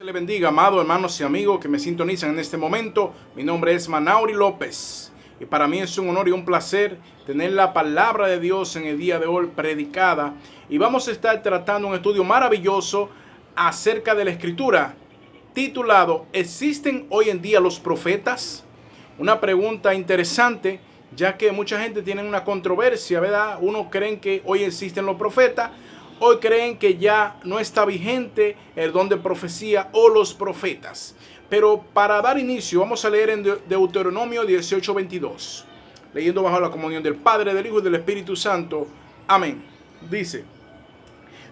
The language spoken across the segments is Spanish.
Le bendiga, amados hermanos y amigos que me sintonizan en este momento. Mi nombre es Manauri López y para mí es un honor y un placer tener la palabra de Dios en el día de hoy predicada. Y vamos a estar tratando un estudio maravilloso acerca de la Escritura, titulado ¿Existen hoy en día los profetas? Una pregunta interesante, ya que mucha gente tiene una controversia, ¿verdad? Unos creen que hoy existen los profetas, hoy creen que ya no está vigente el don de profecía o los profetas. Pero para dar inicio, vamos a leer en Deuteronomio 18:22, leyendo bajo la comunión del Padre, del Hijo y del Espíritu Santo. Amén. Dice: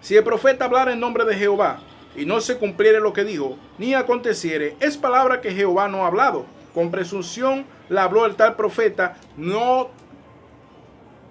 si el profeta hablara en nombre de Jehová y no se cumpliere lo que dijo, ni aconteciere, es palabra que Jehová no ha hablado. Con presunción la habló el tal profeta, no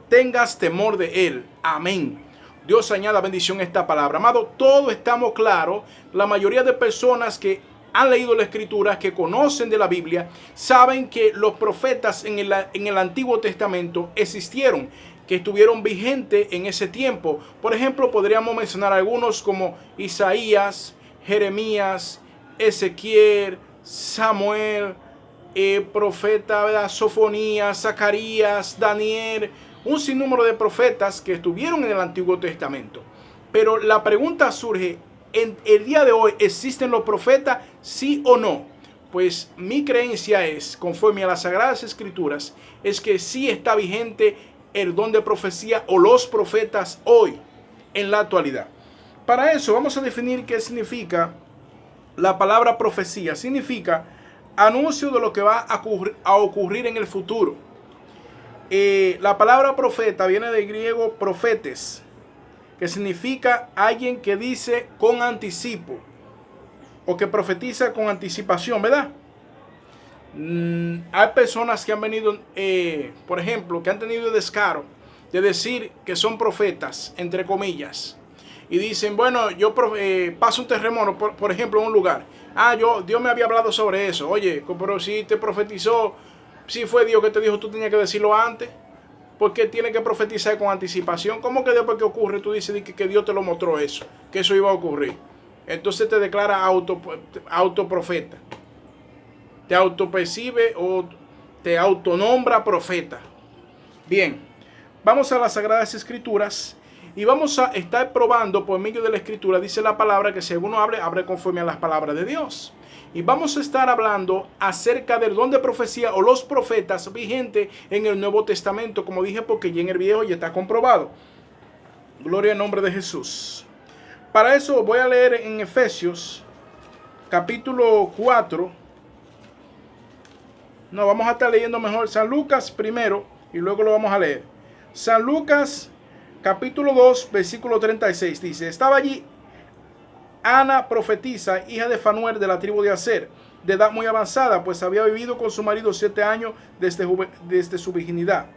tengas temor de él. Amén. Dios añada bendición a esta palabra. Amado, todos estamos claros. La mayoría de personas que han leído la Escritura, que conocen de la Biblia, saben que los profetas en el Antiguo Testamento existieron, que estuvieron vigentes en ese tiempo. Por ejemplo, podríamos mencionar algunos como Isaías, Jeremías, Ezequiel, Samuel, profeta, ¿verdad? Sofonías, Zacarías, Daniel, un sinnúmero de profetas que estuvieron en el Antiguo Testamento. Pero la pregunta surge, ¿en el día de hoy existen los profetas, sí o no? Pues mi creencia es, conforme a las Sagradas Escrituras, es que sí está vigente el don de profecía o los profetas hoy, en la actualidad. Para eso vamos a definir qué significa la palabra profecía. Significa anuncio de lo que va a ocurrir en el futuro. La palabra profeta viene del griego profetes, que significa alguien que dice con anticipo o que profetiza con anticipación, ¿verdad? Hay personas que han venido, por ejemplo, que han tenido el descaro de decir que son profetas, entre comillas, y dicen, bueno, yo paso un terremoto, por ejemplo, en un lugar. Dios me había hablado sobre eso. Oye, pero si te profetizó, si fue Dios que te dijo, tú tenías que decirlo antes. ¿Por qué tiene que profetizar con anticipación? ¿Cómo que después que ocurre tú dices que Dios te lo mostró eso, que eso iba a ocurrir? Entonces te declara autoprofeta. Te autopercibe o te autonombra profeta. Bien, vamos a las Sagradas Escrituras y vamos a estar probando por medio de la Escritura. Dice la palabra que si alguno hable conforme a las palabras de Dios. Y vamos a estar hablando acerca del don de profecía o los profetas vigentes en el Nuevo Testamento, como dije, porque ya en el Viejo ya está comprobado. Gloria al nombre de Jesús. Para eso voy a leer en Efesios capítulo 4. No, vamos a estar leyendo mejor San Lucas primero y luego lo vamos a leer. San Lucas capítulo 2, versículo 36 dice: estaba allí Ana, profetisa, hija de Fanuel de la tribu de Aser, de edad muy avanzada, pues había vivido con su marido 7 años desde su virginidad.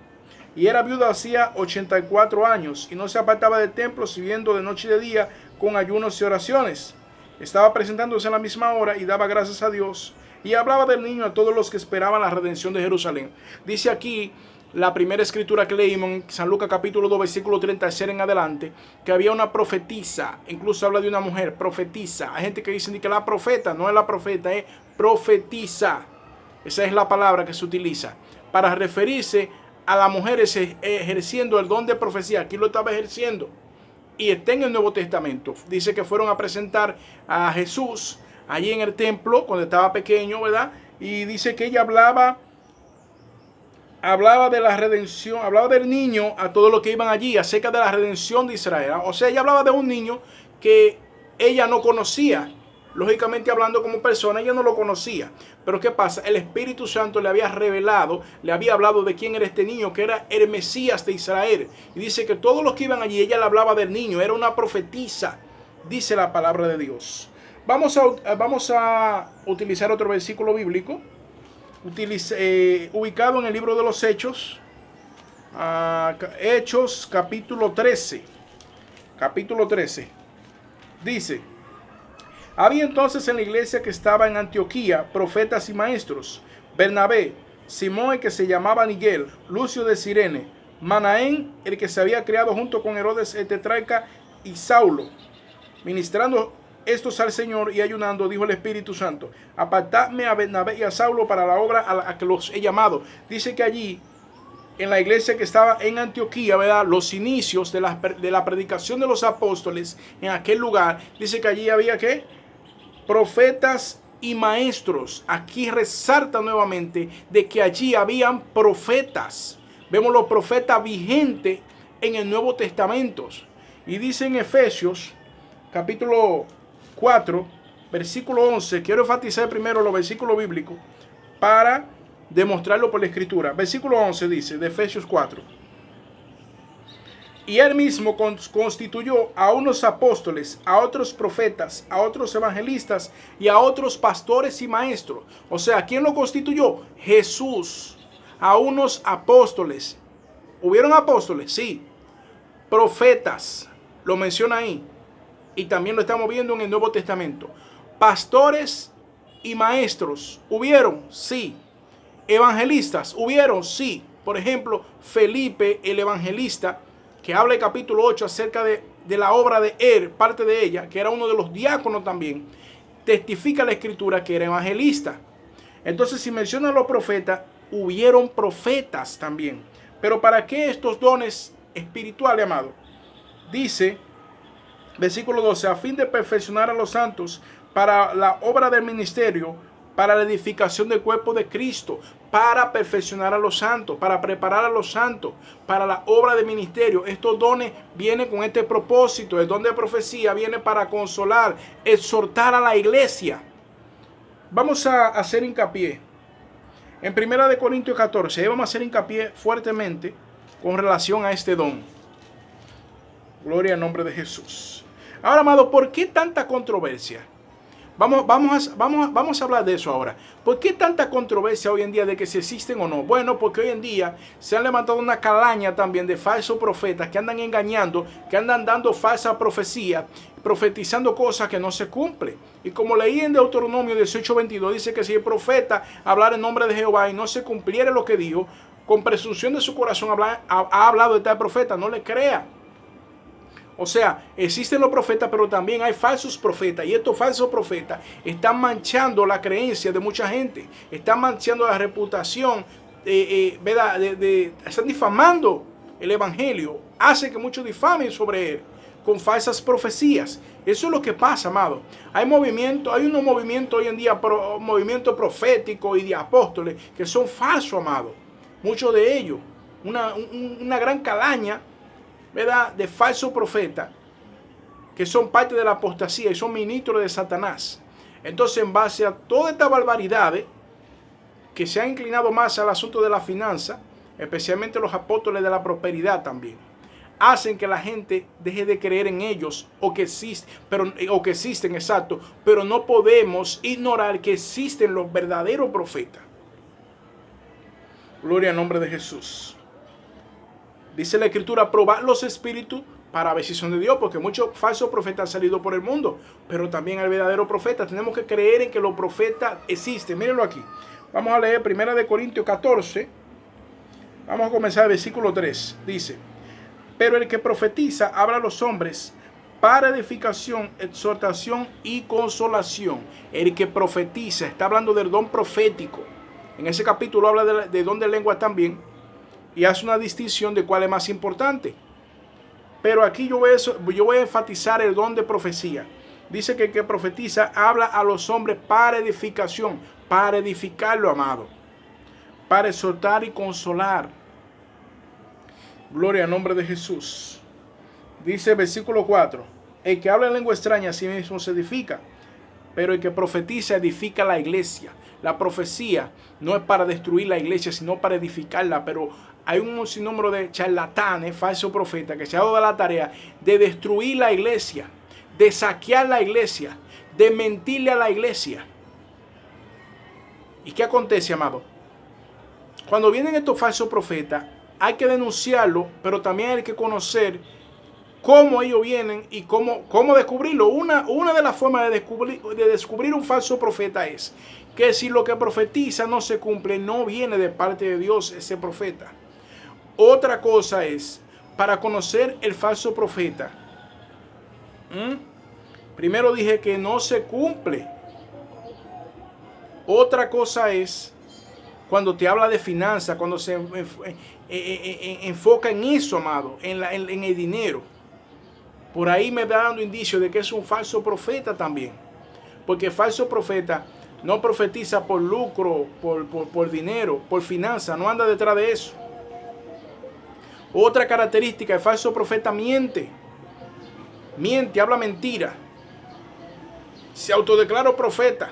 Y era viuda hacía 84 años, y no se apartaba del templo, sirviendo de noche y de día con ayunos y oraciones. Estaba presentándose a la misma hora y daba gracias a Dios, y hablaba del niño a todos los que esperaban la redención de Jerusalén. Dice aquí la primera escritura que leímos en San Lucas capítulo 2, versículo 36 en adelante, que había una profetisa, incluso habla de una mujer, profetisa. Hay gente que dice que la profeta, no es la profeta, es profetisa. Esa es la palabra que se utiliza para referirse a las mujeres ejerciendo el don de profecía. Aquí lo estaba ejerciendo y está en el Nuevo Testamento. Dice que fueron a presentar a Jesús allí en el templo cuando estaba pequeño, ¿verdad? Y dice que ella hablaba de la redención, hablaba del niño a todos los que iban allí, acerca de la redención de Israel. O sea, ella hablaba de un niño que ella no conocía. Lógicamente hablando como persona, ella no lo conocía. Pero ¿qué pasa? El Espíritu Santo le había revelado, le había hablado de quién era este niño, que era el Mesías de Israel. Y dice que todos los que iban allí, ella le hablaba del niño, era una profetisa, dice la palabra de Dios. Vamos a utilizar otro versículo bíblico. Ubicado en el libro de los Hechos, Hechos capítulo 13. Capítulo 13. Dice: había entonces en la iglesia que estaba en Antioquía profetas y maestros: Bernabé, Simón el que se llamaba Miguel, Lucio de Cirene, Manaén el que se había criado junto con Herodes el tetrarca y Saulo, ministrando estos al Señor y ayunando, dijo el Espíritu Santo: apartadme a Bernabé y a Saulo para la obra a la que los he llamado. Dice que allí, en la iglesia que estaba en Antioquía, ¿verdad?, los inicios de la predicación de los apóstoles en aquel lugar, dice que allí había ¿qué? Profetas y maestros. Aquí resalta nuevamente de que allí habían profetas. Vemos los profetas vigentes en el Nuevo Testamento. Y dice en Efesios capítulo 4, versículo 11, quiero enfatizar primero los versículos bíblicos para demostrarlo por la Escritura. Versículo 11 dice, de Efesios 4: y él mismo constituyó a unos apóstoles, a otros profetas, a otros evangelistas y a otros pastores y maestros. O sea, ¿quién lo constituyó? Jesús. A unos apóstoles. ¿Hubieron apóstoles? Sí. Profetas. Lo menciona ahí. Y también lo estamos viendo en el Nuevo Testamento. Pastores y maestros. ¿Hubieron? Sí. Evangelistas. ¿Hubieron? Sí. Por ejemplo, Felipe, el evangelista, que habla el capítulo 8 acerca de la obra de él, parte de ella, que era uno de los diáconos también, testifica la Escritura que era evangelista. Entonces, si menciona a los profetas, hubieron profetas también. Pero ¿para qué estos dones espirituales, amado? Dice, versículo 12, a fin de perfeccionar a los santos para la obra del ministerio, para la edificación del cuerpo de Cristo, para perfeccionar a los santos, para preparar a los santos, para la obra de ministerio. Estos dones vienen con este propósito. El don de profecía viene para consolar, exhortar a la iglesia. Vamos a hacer hincapié en 1 Corintios 14. Vamos a hacer hincapié fuertemente con relación a este don. Gloria al nombre de Jesús. Ahora, amado, ¿por qué tanta controversia? Vamos a hablar de eso ahora. ¿Por qué tanta controversia hoy en día de que si existen o no? Bueno, porque hoy en día se han levantado una calaña también de falsos profetas que andan engañando, que andan dando falsa profecía, profetizando cosas que no se cumplen. Y como leí en Deuteronomio 18:22, dice que si el profeta hablara en nombre de Jehová y no se cumpliera lo que dijo, con presunción de su corazón ha hablado de tal profeta, no le crea. O sea, existen los profetas, pero también hay falsos profetas. Y estos falsos profetas están manchando la creencia de mucha gente. Están manchando la reputación, ¿verdad? Están difamando el evangelio. Hace que muchos difamen sobre él con falsas profecías. Eso es lo que pasa, amado. Hay unos movimientos hoy en día, movimientos proféticos y de apóstoles, que son falsos, amado. Muchos de ellos. Una gran calaña, ¿verdad?, de falsos profetas que son parte de la apostasía y son ministros de Satanás. Entonces, en base a toda esta barbaridad que se ha inclinado más al asunto de la finanza, especialmente los apóstoles de la prosperidad también, hacen que la gente deje de creer en ellos o que existen, exacto, pero no podemos ignorar que existen los verdaderos profetas. Gloria al nombre de Jesús. Dice la Escritura, probar los espíritus para ver si son de Dios, porque muchos falsos profetas han salido por el mundo, pero también el verdadero profeta. Tenemos que creer en que los profetas existen. Mírenlo aquí. Vamos a leer 1 Corintios 14. Vamos a comenzar el versículo 3. Dice, pero el que profetiza habla a los hombres para edificación, exhortación y consolación. El que profetiza, está hablando del don profético. En ese capítulo habla de don de lengua también, y hace una distinción de cuál es más importante. Pero aquí yo voy a enfatizar el don de profecía. Dice que el que profetiza habla a los hombres para edificación, para edificarlo, amado, para exhortar y consolar. Gloria al nombre de Jesús. Dice el versículo 4, el que habla en lengua extraña a sí mismo se edifica, pero el que profetiza edifica la iglesia. La profecía no es para destruir la iglesia, sino para edificarla, pero hay un sinnúmero de charlatanes, falsos profetas, que se han dado la tarea de destruir la iglesia, de saquear la iglesia, de mentirle a la iglesia. ¿Y qué acontece, amado? Cuando vienen estos falsos profetas, hay que denunciarlo, pero también hay que conocer cómo ellos vienen y cómo descubrirlo. Una de las formas de descubrir un falso profeta es que si lo que profetiza no se cumple, no viene de parte de Dios ese profeta. Otra cosa es, para conocer el falso profeta, Primero dije que no se cumple. Otra cosa es cuando te habla de finanzas, cuando se enfoca en eso, amado, en el dinero. Por ahí me va dando indicio de que es un falso profeta también. Porque el falso profeta no profetiza por lucro, por dinero, por finanzas, no anda detrás de eso. Otra característica, el falso profeta miente. Miente, habla mentira. Se autodeclara profeta.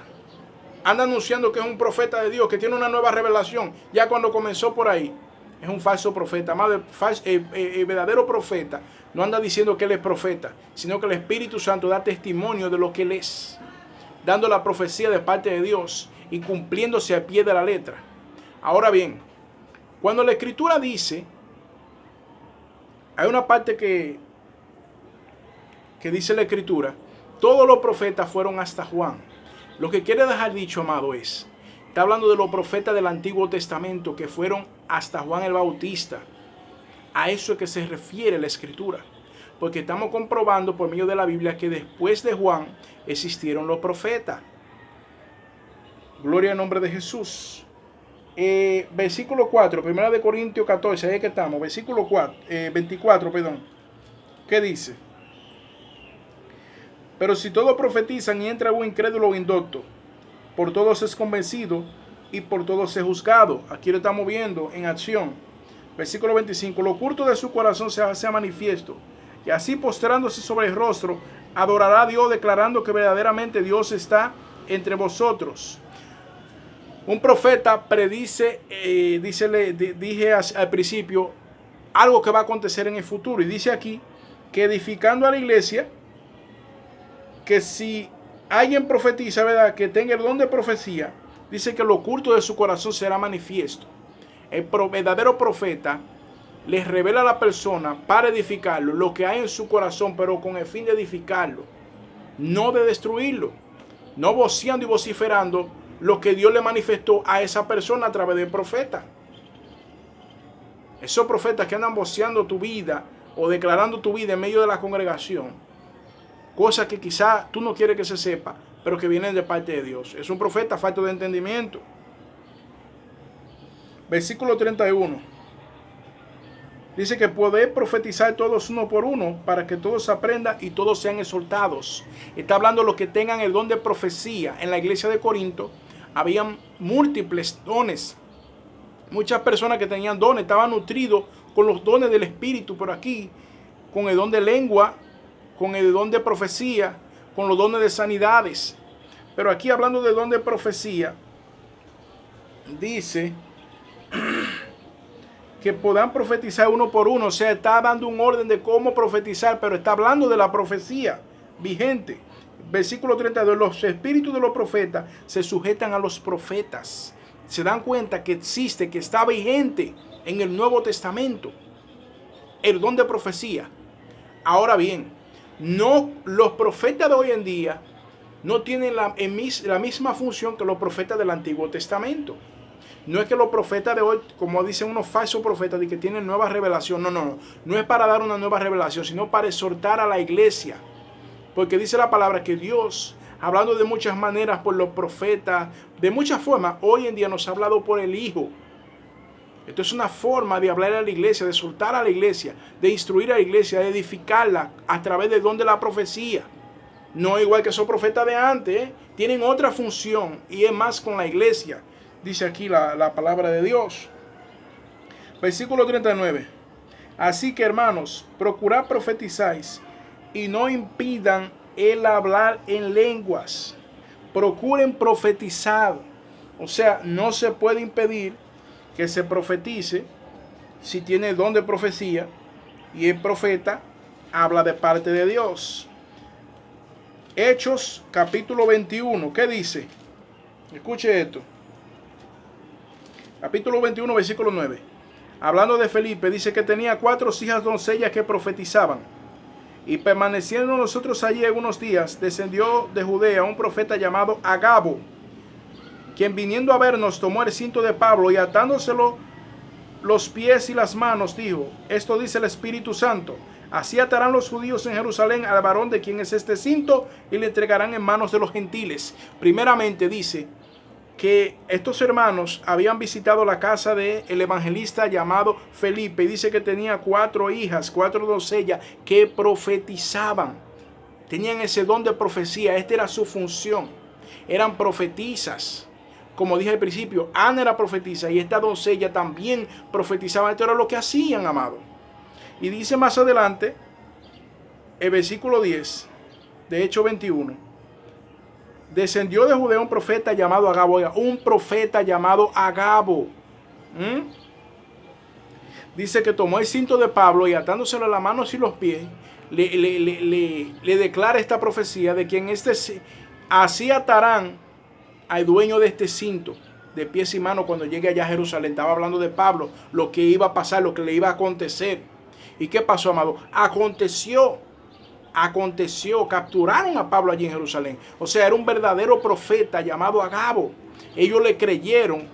Anda anunciando que es un profeta de Dios, que tiene una nueva revelación. Ya cuando comenzó por ahí, es un falso profeta. Amado, el verdadero profeta no anda diciendo que él es profeta, sino que el Espíritu Santo da testimonio de lo que él es, dando la profecía de parte de Dios y cumpliéndose al pie de la letra. Ahora bien, cuando la Escritura dice, hay una parte que dice la Escritura, todos los profetas fueron hasta Juan. Lo que quiere dejar dicho, amado, está hablando de los profetas del Antiguo Testamento que fueron hasta Juan el Bautista. A eso es que se refiere la Escritura. Porque estamos comprobando por medio de la Biblia que después de Juan existieron los profetas. Gloria al nombre de Jesús. Versículo 4, 1 Corintios 14, ahí es que estamos. Versículo 24, perdón. ¿Qué dice? Pero si todos profetizan y entra un incrédulo o indocto, por todos es convencido y por todos es juzgado. Aquí lo estamos viendo en acción. Versículo 25. Lo oculto de su corazón se hace manifiesto. Y así postrándose sobre el rostro, adorará a Dios, declarando que verdaderamente Dios está entre vosotros. Un profeta predice, dije al principio, algo que va a acontecer en el futuro. Y dice aquí que edificando a la iglesia, que si alguien profetiza, ¿verdad?, que tenga el don de profecía, dice que lo oculto de su corazón será manifiesto. El verdadero profeta les revela a la persona para edificarlo lo que hay en su corazón, pero con el fin de edificarlo, no de destruirlo, no voceando y vociferando lo que Dios le manifestó a esa persona a través del profeta. Esos profetas que andan voceando tu vida o declarando tu vida en medio de la congregación, cosas que quizá tú no quieres que se sepa, pero que vienen de parte de Dios. Es un profeta falto de entendimiento. Versículo 31. Dice que podéis profetizar todos uno por uno para que todos aprendan y todos sean exhortados. Está hablando de los que tengan el don de profecía. En la iglesia de Corinto habían múltiples dones. Muchas personas que tenían dones estaban nutridos con los dones del Espíritu, por aquí, con el don de lengua, con el don de profecía, con los dones de sanidades. Pero aquí hablando de don de profecía, dice que puedan profetizar uno por uno. O sea, está dando un orden de cómo profetizar, pero está hablando de la profecía vigente. Versículo 32, los espíritus de los profetas se sujetan a los profetas. Se dan cuenta que existe, que está vigente en el Nuevo Testamento el don de profecía. Ahora bien, no, los profetas de hoy en día no tienen la misma función que los profetas del Antiguo Testamento. No es que los profetas de hoy, como dicen unos falsos profetas, de que tienen nueva revelación. No es para dar una nueva revelación, sino para exhortar a la iglesia. Porque dice la palabra que Dios, hablando de muchas maneras por los profetas, de muchas formas, hoy en día nos ha hablado por el Hijo. Esto es una forma de hablar a la iglesia, de exhortar a la iglesia, de instruir a la iglesia, de edificarla a través del don de la profecía. No igual que esos profetas de antes, tienen otra función y es más con la iglesia. Dice aquí la palabra de Dios. Versículo 39. Así que, hermanos, procurad profetizáis y no impidan el hablar en lenguas. Procuren profetizar. O sea, no se puede impedir que se profetice si tiene el don de profecía y el profeta habla de parte de Dios. Hechos capítulo 21. ¿Qué dice? Escuche esto. Capítulo 21, versículo 9. Hablando de Felipe, dice que tenía 4 hijas doncellas que profetizaban. Y permaneciendo nosotros allí algunos días, descendió de Judea un profeta llamado Agabo, quien viniendo a vernos tomó el cinto de Pablo y atándoselo los pies y las manos, dijo: esto dice el Espíritu Santo, Así atarán los judíos en Jerusalén al varón de quien es este cinto y le entregarán en manos de los gentiles. Primeramente dice que estos hermanos habían visitado la casa del evangelista llamado Felipe. Y dice que tenía 4 hijas, 4 doncellas que profetizaban. Tenían ese don de profecía. Esta era su función. Eran profetisas. Como dije al principio, Ana era profetisa y esta doncella también profetizaba. Esto era lo que hacían, amado. Y dice más adelante, el versículo 10 de Hechos 21. Descendió de Judea un profeta llamado Agabo. Oiga, un profeta llamado Agabo. Dice que tomó el cinto de Pablo y atándoselo a las manos y los pies, le declara esta profecía de que en así atarán al dueño de este cinto de pies y manos cuando llegue allá a Jerusalén. Estaba hablando de Pablo, lo que iba a pasar, lo que le iba a acontecer. ¿Y qué pasó, amado? Aconteció, capturaron a Pablo allí en Jerusalén. O sea, era un verdadero profeta llamado Agabo. Ellos le creyeron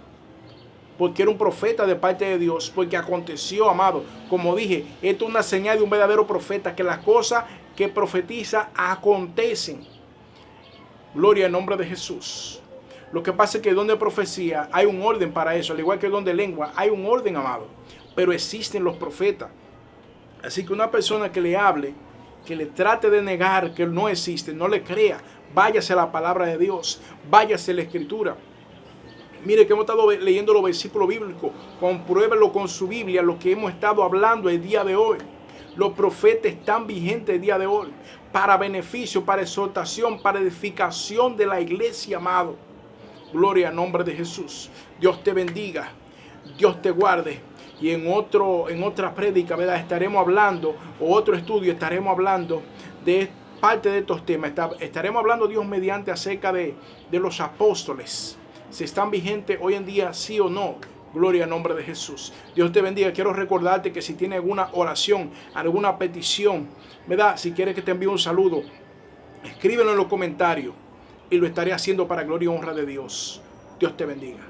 porque era un profeta de parte de Dios, porque aconteció, amado. Como dije, esto es una señal de un verdadero profeta, que las cosas que profetiza acontecen. Gloria al nombre de Jesús. Lo que pasa es que el don de profecía hay un orden para eso, al igual que el don de lengua, hay un orden, amado. Pero existen los profetas. Así que una persona que le hable, que le trate de negar que no existe, no le crea, váyase a la palabra de Dios, váyase a la escritura. Mire que hemos estado leyendo los versículos bíblicos, compruébelo con su Biblia, lo que hemos estado hablando el día de hoy. Los profetas están vigentes el día de hoy, para beneficio, para exhortación, para edificación de la iglesia, amado. Gloria al nombre de Jesús. Dios te bendiga, Dios te guarde. Y en otra prédica, ¿verdad?, estaremos hablando, o otro estudio, estaremos hablando de parte de estos temas. Estaremos hablando, Dios mediante, acerca de los apóstoles. Si están vigentes hoy en día, sí o no. Gloria al nombre de Jesús. Dios te bendiga. Quiero recordarte que si tienes alguna oración, alguna petición, ¿verdad?, si quieres que te envíe un saludo, escríbelo en los comentarios y lo estaré haciendo para gloria y honra de Dios. Dios te bendiga.